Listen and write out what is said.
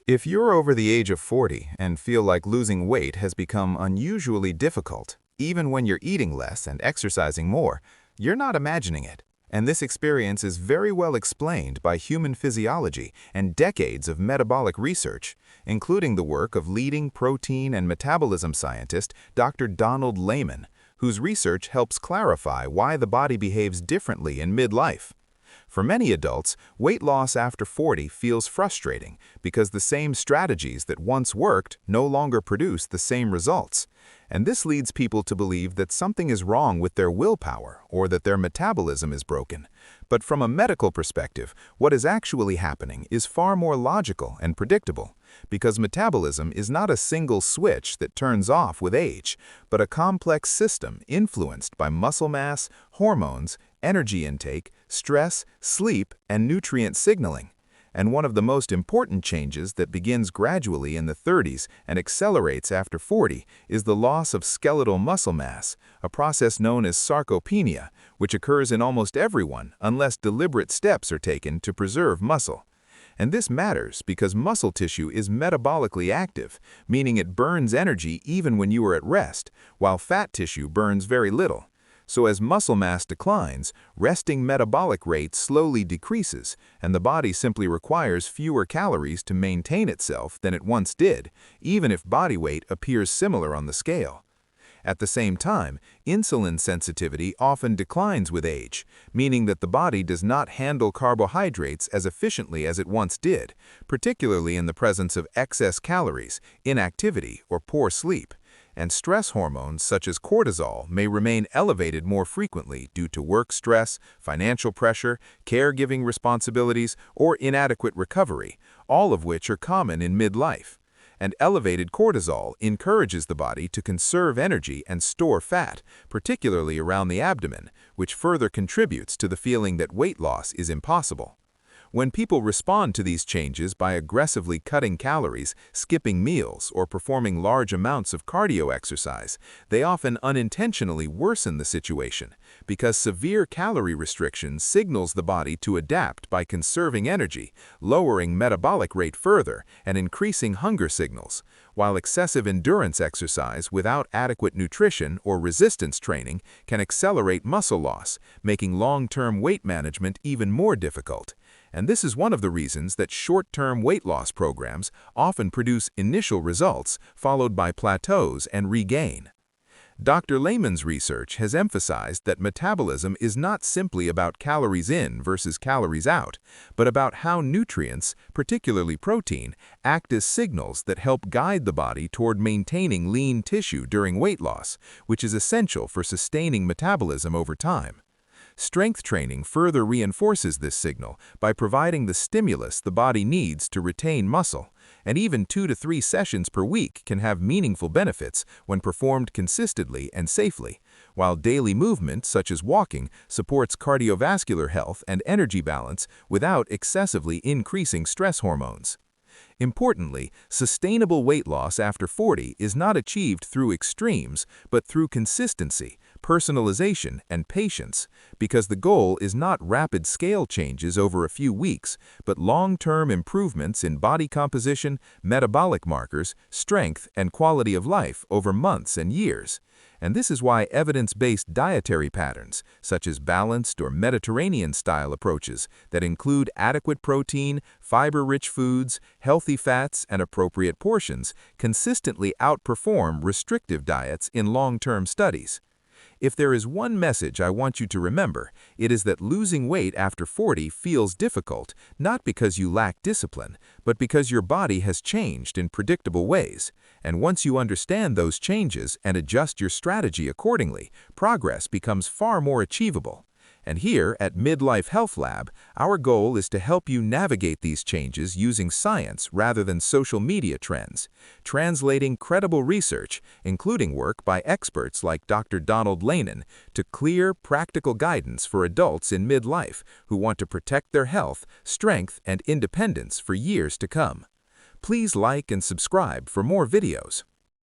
If you're over the age of 40 and feel like losing weight has become unusually difficult, even when you're eating less and exercising more, you're not imagining it. And this experience is very well explained by human physiology and decades of metabolic research, including the work of leading protein and metabolism scientist Dr. Donald Layman, whose research helps clarify why the body behaves differently in midlife. For many adults, weight loss after 40 feels frustrating because the same strategies that once worked no longer produce the same results. And this leads people to believe that something is wrong with their willpower or that their metabolism is broken. But from a medical perspective, what is actually happening is far more logical and predictable, because metabolism is not a single switch that turns off with age, but a complex system influenced by muscle mass, hormones, energy intake, stress, sleep, and nutrient signaling. And one of the most important changes that begins gradually in the 30s and accelerates after 40 is the loss of skeletal muscle mass, a process known as sarcopenia, which occurs in almost everyone unless deliberate steps are taken to preserve muscle. And this matters because muscle tissue is metabolically active, meaning it burns energy even when you are at rest, while fat tissue burns very little. So as muscle mass declines, resting metabolic rate slowly decreases, and the body simply requires fewer calories to maintain itself than it once did, even if body weight appears similar on the scale. At the same time, insulin sensitivity often declines with age, meaning that the body does not handle carbohydrates as efficiently as it once did, particularly in the presence of excess calories, inactivity, or poor sleep. And stress hormones such as cortisol may remain elevated more frequently due to work stress, financial pressure, caregiving responsibilities, or inadequate recovery, all of which are common in midlife. And elevated cortisol encourages the body to conserve energy and store fat, particularly around the abdomen, which further contributes to the feeling that weight loss is impossible. When people respond to these changes by aggressively cutting calories, skipping meals, or performing large amounts of cardio exercise, they often unintentionally worsen the situation, because severe calorie restriction signals the body to adapt by conserving energy, lowering metabolic rate further, and increasing hunger signals, while excessive endurance exercise without adequate nutrition or resistance training can accelerate muscle loss, making long-term weight management even more difficult. And this is one of the reasons that short-term weight loss programs often produce initial results followed by plateaus and regain. Dr. Layman's research has emphasized that metabolism is not simply about calories in versus calories out, but about how nutrients, particularly protein, act as signals that help guide the body toward maintaining lean tissue during weight loss, which is essential for sustaining metabolism over time. Strength training further reinforces this signal by providing the stimulus the body needs to retain muscle, and even 2 to 3 sessions per week can have meaningful benefits when performed consistently and safely, while daily movement, such as walking, supports cardiovascular health and energy balance without excessively increasing stress hormones. Importantly, sustainable weight loss after 40 is not achieved through extremes, but through consistency, personalization, and patience, because the goal is not rapid scale changes over a few weeks, but long-term improvements in body composition, metabolic markers, strength, and quality of life over months and years. And this is why evidence-based dietary patterns, such as balanced or Mediterranean-style approaches that include adequate protein, fiber-rich foods, healthy fats, and appropriate portions, consistently outperform restrictive diets in long-term studies. If there is one message I want you to remember, it is that losing weight after 40 feels difficult, not because you lack discipline, but because your body has changed in predictable ways. And once you understand those changes and adjust your strategy accordingly, progress becomes far more achievable. And here at Midlife Health Lab, our goal is to help you navigate these changes using science rather than social media trends, translating credible research, including work by experts like Dr. Donald Layman, to clear, practical guidance for adults in midlife who want to protect their health, strength, and independence for years to come. Please like and subscribe for more videos.